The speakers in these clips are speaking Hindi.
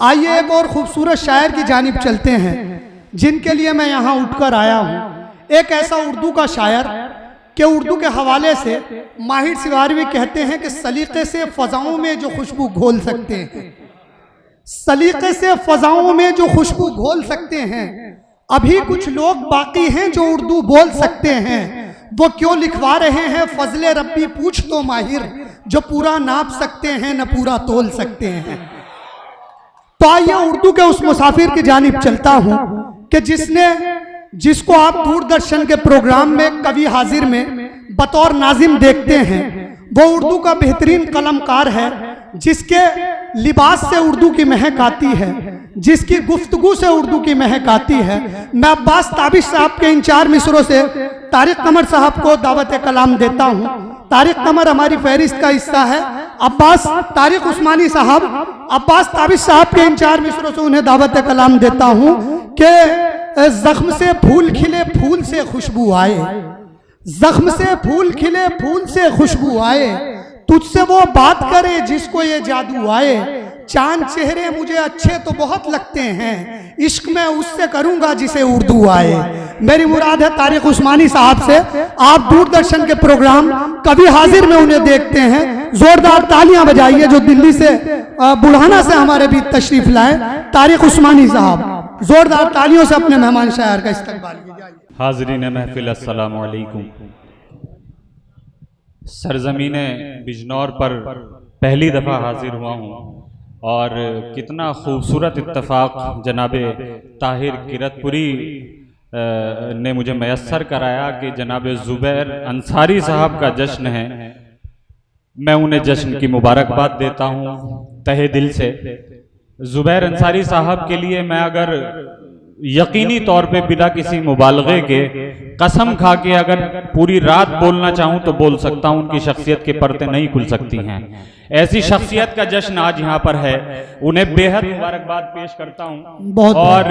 आइए एक और खूबसूरत शायर की जानिब चलते हैं जिनके लिए मैं यहाँ उठकर आया हूँ। एक ऐसा उर्दू का शायर कि उर्दू के हवाले से माहिर सिवारवी कहते हैं कि सलीके से फ़ज़ाओं में जो खुशबू घोल सकते हैं, सलीके से फ़ज़ाओं में जो खुशबू घोल सकते हैं, अभी कुछ लोग बाकी हैं जो उर्दू बोल सकते हैं। वो क्यों लिखवा रहे हैं फ़ज़ले रब्बी पूछ तो माहिर, जो पूरा नाप सकते हैं न पूरा तोल सकते हैं। तो आइए उर्दू के उस मुसाफिर की जानिब चलता हूँ कि जिसको आप दूरदर्शन के प्रोग्राम में कवि हाजिर में बतौर नाजिम देखते हैं। वो उर्दू का बेहतरीन कलमकार है, जिसके लिबास से उर्दू की महक आती है, जिसकी गुफ्तगू से उर्दू की महक आती है। मैं अब्बास ताबिश साहब के इन 4 मिसरों से तारिक कमर साहब को दावत कलाम देता हूँ। तारिक कमर हमारी फहरिस्त का हिस्सा है। अब्बास तारिक उस्मानी साहब, अब्बास ताबिश साहब के इन 4 मिसरों से उन्हें दावत कलाम देता हूँ कि जख्म से फूल खिले फूल से खुशबू आए, जख्म से फूल खिले फूल से खुशबू आए, तुझसे वो बात करे जिसको ये जादू आए। चांद चेहरे मुझे अच्छे तो बहुत लगते हैं, इश्क में उससे करूंगा जिसे उर्दू आए। मेरी मुराद है तारिक उस्मानी साहब से। आप दूरदर्शन के प्रोग्राम कभी हाजिर में उन्हें देखते हैं। जोरदार तालियां बजाइए जो दिल्ली से बुढ़ाना से हमारे बीच तशरीफ लाए। तारिक उस्मानी साहब, जोरदार तालियों से अपने मेहमान शायर का इस्तकबाल कीजिए। हाज़रीन महफिल अस्सलामु अलैकुम। सरज़मीने बिजनौर पर पहली दफ़ा हाजिर हुआ हूँ और कितना खूबसूरत इत्तफ़ाक़ जनाब ताहिर किरतपुरी ने मुझे मैसर कराया कि जनाब ज़ुबैर अंसारी साहब का जश्न है। मैं उन्हें जश्न की मुबारकबाद देता हूँ तहे दिल से। ज़ुबैर अंसारी साहब के लिए मैं अगर यकीनी तौर पे बिना किसी मुबालगे के कसम खा के अगर पूरी रात बोलना चाहूँ तो बोल सकता हूँ। उनकी शख्सियत के पर्दे नहीं खुल सकती हैं। ऐसी शख्सियत का जश्न आज यहाँ पर है। उन्हें बेहद मुबारकबाद पेश करता हूँ। और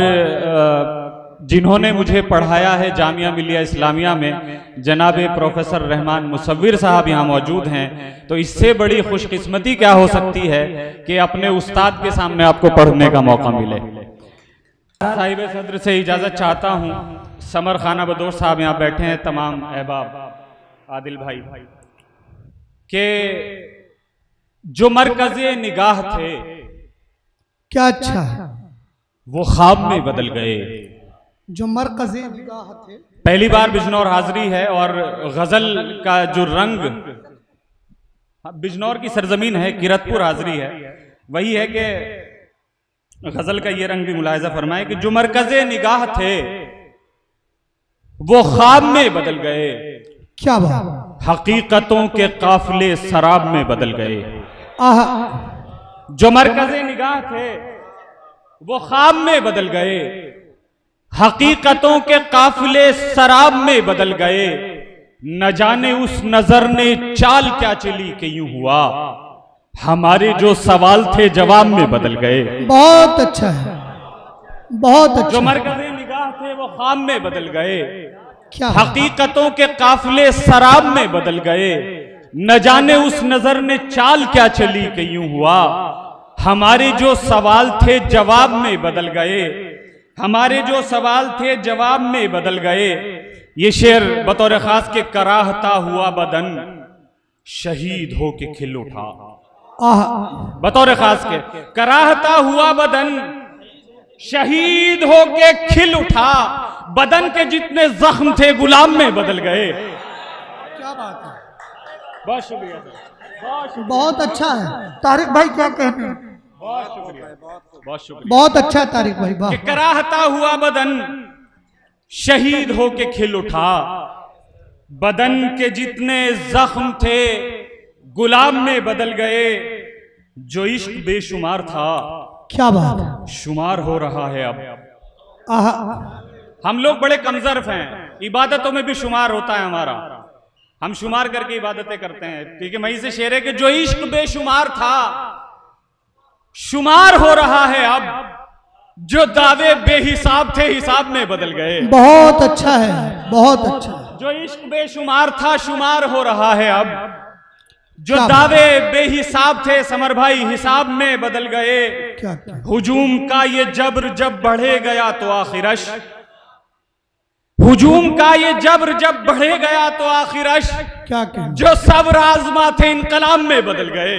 जिन्होंने मुझे पढ़ाया है जामिया मिलिया इस्लामिया में, जनाब प्रोफेसर रहमान मुसव्विर साहब यहाँ मौजूद हैं। तो इससे बड़ी खुशकिस्मती क्या हो सकती है कि अपने उस्ताद के सामने आपको पढ़ने का मौका मिले। साहिब सदर से इजाज़त चाहता हूँ। समर खाना बदोश साहब यहाँ बैठे हैं, तमाम अहबाब, आदिल भाई, के जो मरकज़े निगाह थे क्या अच्छा है, वो ख्वाब में बदल गए। जो मरकज़े निगाह थे। पहली बार बिजनौर हाजिरी है और गजल का जो रंग, बिजनौर की सरजमीन है, किरतपुर हाजिरी है, वही है कि गजल का ये रंग भी मुलाहिजा फरमाए कि जो मरकज़े निगाह थे वो ख्वाब में बदल गए। क्या बात, हकीकतों के काफिले शराब में बदल गए। जो मरकज़े निगाह थे वो ख्वाब में बदल गए, हकीकतों के काफिले शराब में बदल गए। न जाने उस नजर ने चाल क्या चली कि यूं हुआ, हमारे जो सवाल थे जवाब में बदल गए। बहुत अच्छा है, बहुत अच्छा। जो मरकज़े निगाह थे वो ख्वाब में बदल गए, क्या हकीकतों के काफिले शराब में बदल गए। न जाने उस नजर ने चाल क्या चली कि यूं हुआ, हमारे जो सवाल थे जवाब में बदल गए, हमारे जो सवाल थे जवाब में बदल गए। ये शेर बतौर खास के कराहता हुआ बदन शहीद हो के खिल उठा। बतौर खास के कराहता हुआ बदन शहीद हो के खिल उठा, बदन के जितने जख्म थे गुलाम में बदल गए। क्या बात है, बहुत शुक्रिया, बहुत अच्छा है। तारिक भाई क्या कहते हैं? बहुत शुक्रिया, बहुत शुक्रिया, बहुत अच्छा है तारिक भाई, वाह। कराहता हुआ बदन शहीद हो के खिल उठा, बदन के जितने जख्म थे गुलाम में बदल गए। जो इश्क बेशुमार था क्या बात है, शुमार हो रहा है अब। हम लोग बड़े कमजोर हैं, इबादतों में भी शुमार होता है हमारा, हम शुमार करके इबादतें करते हैं। क्योंकि मई से शेर है कि जो इश्क बेशुमार था शुमार हो रहा है अब, जो दावे बेहिसाब थे हिसाब में बदल गए। बहुत अच्छा है, बहुत अच्छा। जो इश्क बेशुमार था शुमार हो रहा है अब, जो दावे बेहिसाब थे समर भाई हिसाब में बदल गए। क्या क्या हुजूम का ये जब्र जब बढ़े गया तो आखिरश, हुजूम का ये जब्र जब बढ़े गया तो आखिरश, क्या क्या जो सब्र आजमा थे इनकलाब में बदल गए,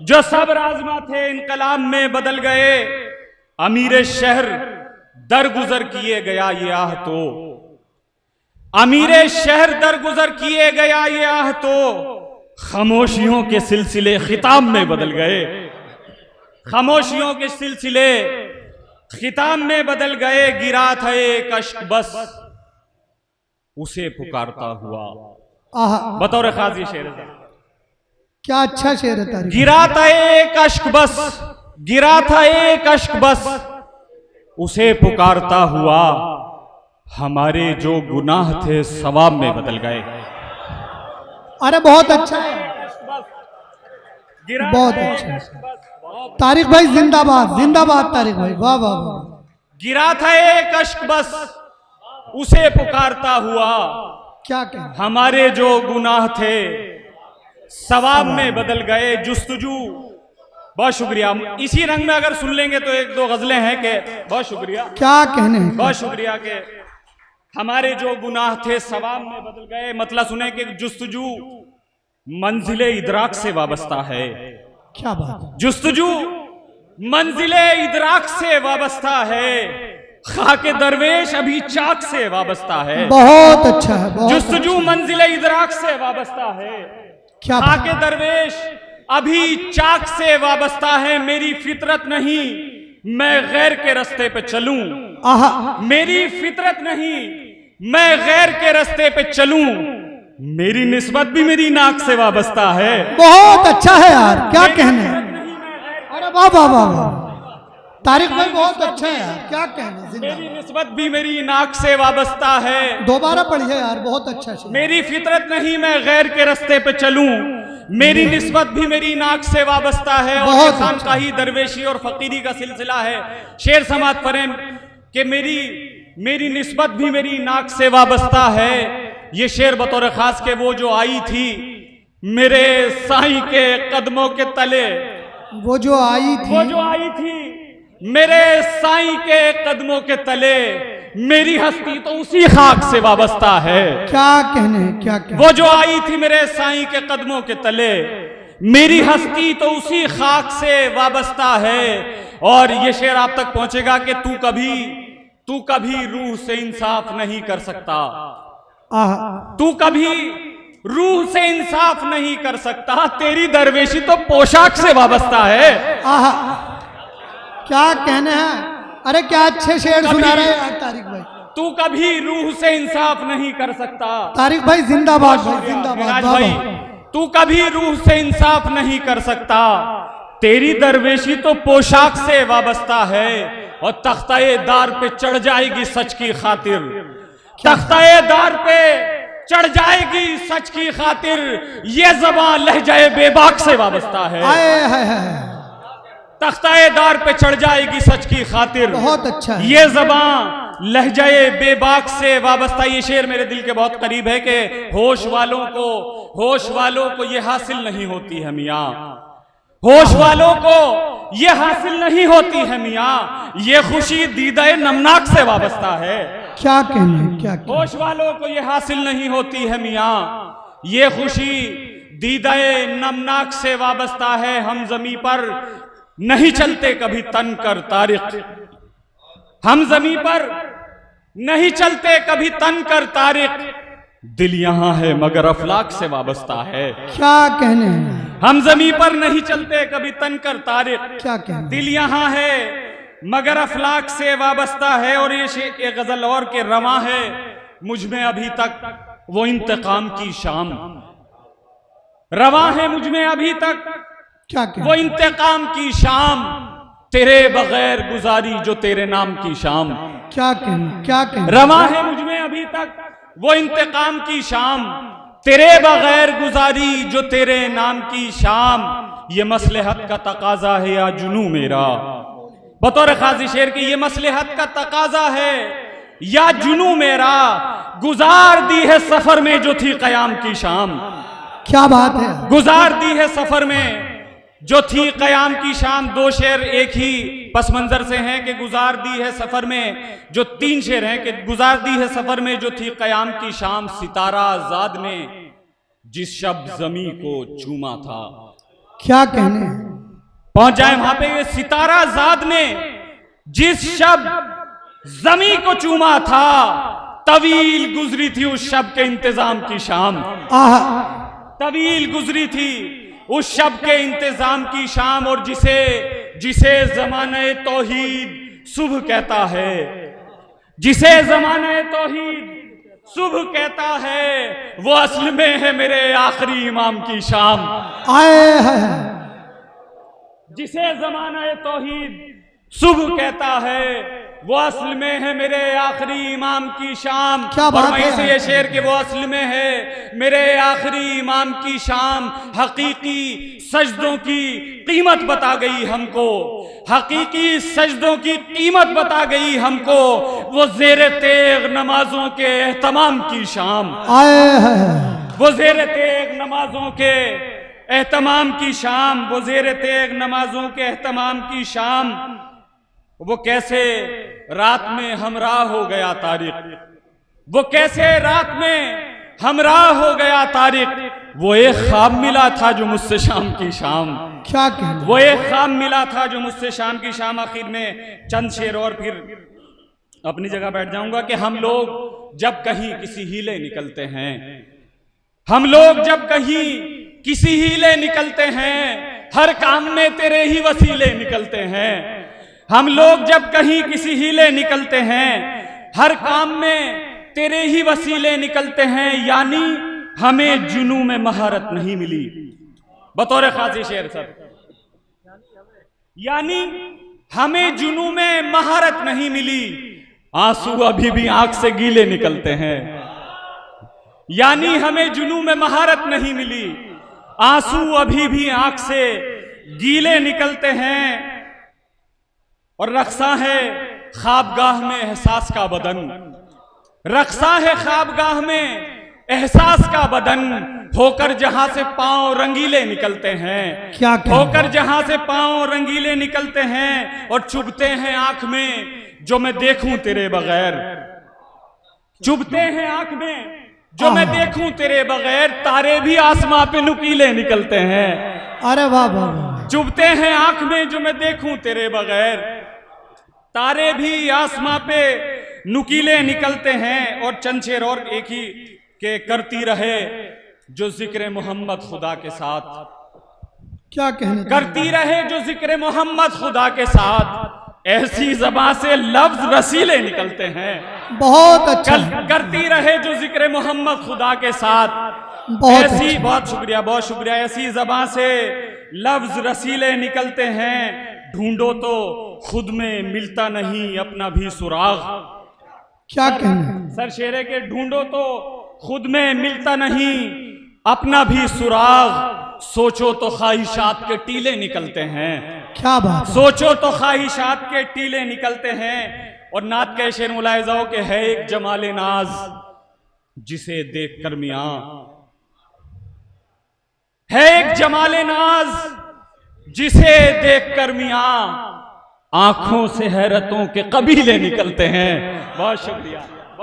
जो सब्र आजमा थे इनकलाब में बदल गए। अमीर शहर दरगुजर किए गया ये आह तो, अमीर शहर दरगुजर किए गया ये आह तो, खामोशियों के सिलसिले खिताब में बदल गए, खामोशियों के सिलसिले खिताब में बदल गए। गिरा था एक अश्क बस उसे पुकारता हुआ। आहा, बतौर खाजी शेर, क्या अच्छा शेर है तारीख। गिरा था एक अश्क बस, गिरा था एक अश्क बस उसे पुकारता हुआ, हमारे जो गुनाह थे सवाब में बदल गए। अरे बहुत अच्छा है, गिरा बहुत था अच्छा एक है। अश्क बस, तारिक भाई जिंदाबाद, जिंदाबाद तारिक भाई, वाह वाह वाह। गिरा था एक अश्क बस उसे पुकारता हुआ, क्या क्या हमारे जो गुनाह थे सवाब में बदल गए। जुस्तजू, बहुत शुक्रिया। इसी रंग में अगर सुन लेंगे तो एक दो गजलें हैं कि बहुत शुक्रिया, क्या कहने हैं। बहुत शुक्रिया के हमारे जो गुनाह थे सवाब में बदल गए। मतलब सुने कि जुस्तजू मंजिले इदराक से वाबस्ता है, क्या बात है। जुस्तजू मंजिले इदराक से वाबस्ता है, खाके दरवेश अभी चाक से वाबस्ता है। बहुत अच्छा है, बहुत जुस्तजू मंजिले इदराक से वाबस्ता है, क्या बात खाके दरवेश अभी चाक से वाबस्ता है। मेरी फितरत नहीं मैं गैर के रास्ते पे चलूं, आहा, मेरी फितरत नहीं मैं गैर के रास्ते पे चलूं, मेरी निस्बत भी मेरी नाक से वाबस्ता है। बहुत अच्छा है यार, क्या कहने हैं। अरे वाह वाह वाह वाह, तारिक भाई बहुत अच्छा है यार, क्या कहने हैं। जिंदाबाद। मेरी निस्बत भी मेरी नाक से वाबस्ता है, दोबारा पढ़िए यार, बहुत अच्छा शेर। मेरी फितरत नहीं मैं गैर के रास्ते पे चलूं, मेरी निस्बत भी मेरी नाक से वाबस्ता है। और बहुत इंसान अच्छा। का ही दरवेशी और फकीरी का सिलसिला है। शेर समात फरेम कि मेरी निस्बत भी मेरी नाक से वाबस्ता है। ये शेर बतौर खास के वो जो आई थी मेरे साईं के कदमों के तले, वो जो आई थी, वो जो आई थी मेरे साईं के कदमों के तले, मेरी हस्ती तो उसी खाक से वाबस्ता है। क्या कहने हैं, क्या कहने। वो जो आई थी मेरे साईं के कदमों के तले, मेरी हस्ती तो उसी खाक से वाबस्ता है। और ये शेर आप तक पहुंचेगा कि तू कभी रूह से इंसाफ नहीं कर सकता, आहा, तू कभी रूह से इंसाफ नहीं कर सकता, तेरी दरवेशी तो पोशाक से वाबस्ता है। आहा, क्या कहने हैं। अरे क्या अच्छे शेर सुना रहे हैं यार तारिक भाई। तू कभी रूह से इंसाफ नहीं कर सकता, तारिक भाई जिंदाबाद भाई, जिंदाबाद। मिराज वाह भाई, वाह। तू कभी रूह से इंसाफ नहीं कर सकता, तेरी दरवेशी तो पोशाक से वाबस्ता है। और तख्ताए दार पे चढ़ जाएगी सच की खातिर, तख्ताए दार पे चढ़ जाएगी सच की खातिर, ये ज़बान लहजाए बेबाक से वाबस्ता है। आए हाय हाय, तख्ताए दार पे चढ़ जाएगी सच की खातिर, बहुत अच्छा है। ये ज़बान लहजाए बेबाक से वाबस्ता। ये शेर मेरे दिल के बहुत करीब है कि होश वालों को ये हासिल नहीं होती है मियाँ, होश वालों को ये हासिल नहीं होती है मियाँ, ये खुशी दीदाए नमनाक से वाबस्ता है। क्या कहने हैं, क्या कहने। होश वालों को ये हासिल नहीं होती है मियाँ, ये खुशी दीदाए नमनाक से वाबस्ता है। हम जमी पर नहीं चलते कभी तन कर तारिक, हम जमी पर नहीं चलते कभी तन कर तारिक, दिल यहां है मगर अफलाक से वाबस्ता है। क्या कहने हैं, हम जमी पर नहीं चलते कभी तन कर तारिक, क्या कहने। दिल यहां है मगर अफलाक से वाबस्ता है। और ये एक गजल और के रवा है, मुझ में अभी तक वो इंतकाम की शाम, रवा है मुझ में अभी तक क्या वो कहने। इंतकाम की शाम, तेरे बगैर गुजारी जो तेरे नाम की शाम। क्या कहने, क्या कहने। रवा है मुझ में अभी तक वो इंतकाम की शाम, तेरे बगैर गुजारी जो तेरे नाम की शाम। ये मसलहत का तकाजा है या जुनू मेरा, बतौर खाजी शेर की ये मसलहत का तकाजा है या जुनू मेरा, गुजार दी है सफर में जो थी कयाम की शाम। क्या बात है। गुजार दी है सफर में जो थी कयाम की शाम। दो शेर एक ही पस मंजर से हैं कि गुजार दी है सफर में, जो तीन शेर हैं कि गुजार दी है सफर में जो थी कयाम की शाम। सितारा आजाद ने जिस शब जमी को चूमा था। क्या कहने हैं। पहुंच जाए वहां पे। ये सितारा आजाद ने जिस शब जमी को चूमा था, तवील गुजरी थी उस शब के इंतजाम की शाम। आहा, तवील गुजरी थी उस शब के इंतजाम की शाम। और जिसे जमाने तौहीद सुबह कहता है, जिसे जमाने तौहीद सुबह कहता है, वो असल में है मेरे आखिरी इमाम की शाम। आए है। जिसे जमाने तौहीद सुबह कहता है, वो असल में है मेरे आखिरी इमाम की शाम। क्या बात और वहीं है। से ये शेर कि वो असल में है मेरे आखिरी इमाम की शाम। हकीकी सजदों की कीमत बता गई हमको, हकीकी सजदों की कीमत बता गई हमको, वो ज़ेरे तेग नमाजों के एहतमाम की शाम। आए है। वो ज़ेरे तेग नमाजों के एहतमाम की शाम, वो ज़ेरे तेग नमाजों के एहतमाम की शाम। वो कैसे रात में हमराह हो गया तारिक, वो कैसे रात में हमराह हो गया तारिक। वो एक ख्वाब मिला था जो मुझसे शाम की शाम। क्या कहने। वो एक ख्वाब मिला था जो मुझसे शाम की शाम। आखिर में चंद शेर और फिर अपनी जगह बैठ जाऊंगा कि हम लोग जब कहीं किसी हीले निकलते हैं, हम लोग जब कहीं किसी हीले निकलते हैं, हर काम में तेरे ही वसीले निकलते हैं। हम लोग जब कहीं किसी हीले निकलते हैं, हर काम में तेरे ही वसीले निकलते हैं। यानी हमें जुनू में महारत नहीं मिली। बतौर खासी शेर सर, यानी हमें जुनू में महारत नहीं मिली, आंसू अभी भी आंख से गीले निकलते हैं। यानी हमें जुनू में महारत नहीं मिली, आंसू अभी भी आंख से गीले निकलते हैं। और रक्सा है ख्वाबगाह में एहसास का बदन, रक्सा है ख्वाबगाह में एहसास का बदन। होकर जहां से पांव रंगीले निकलते हैं, क्या होकर जहां से पांव रंगीले निकलते हैं। और चुभते हैं आंख में जो मैं देखूं तेरे बगैर, चुभते हैं आंख में जो मैं देखूं तेरे बगैर। तारे भी आसमां पे नुकीले निकलते हैं। अरे वाह वाह वाह। चुभते हैं आंख में जो मैं देखूं तेरे बगैर, तारे भी आसमां पे नुकीले निकलते हैं। और चंद शेर और एक ही के करती रहे जो जिक्र मोहम्मद खुदा के साथ, क्या कहने। करती रहे जो जिक्र मोहम्मद खुदा के साथ। ऐसी ज़बान से लफ्ज रसीले निकलते हैं। बहुत अच्छा। करती रहे जो जिक्र मोहम्मद खुदा के साथ। बहुत ऐसी अच्छा। बहुत शुक्रिया, बहुत शुक्रिया। ऐसी ज़बान से लफ्ज रसीले निकलते हैं। ढूंढो तो खुद में मिलता नहीं अपना भी सुराग। क्या कहने। सर शेरे के ढूंढो तो खुद में मिलता नहीं अपना भी सुराग। सोचो तो ख्वाहिशात के टीले निकलते हैं। क्या बात है। सोचो तो ख्वाहिशात के टीले निकलते हैं। और नात के शेर मुलाहिज़ा के है एक जमाले नाज जिसे देख कर मियां, है एक जमाले नाज जिसे देख कर मियां, आंखों से हैरतों के कबीले निकलते हैं। बहुत शुक्रिया।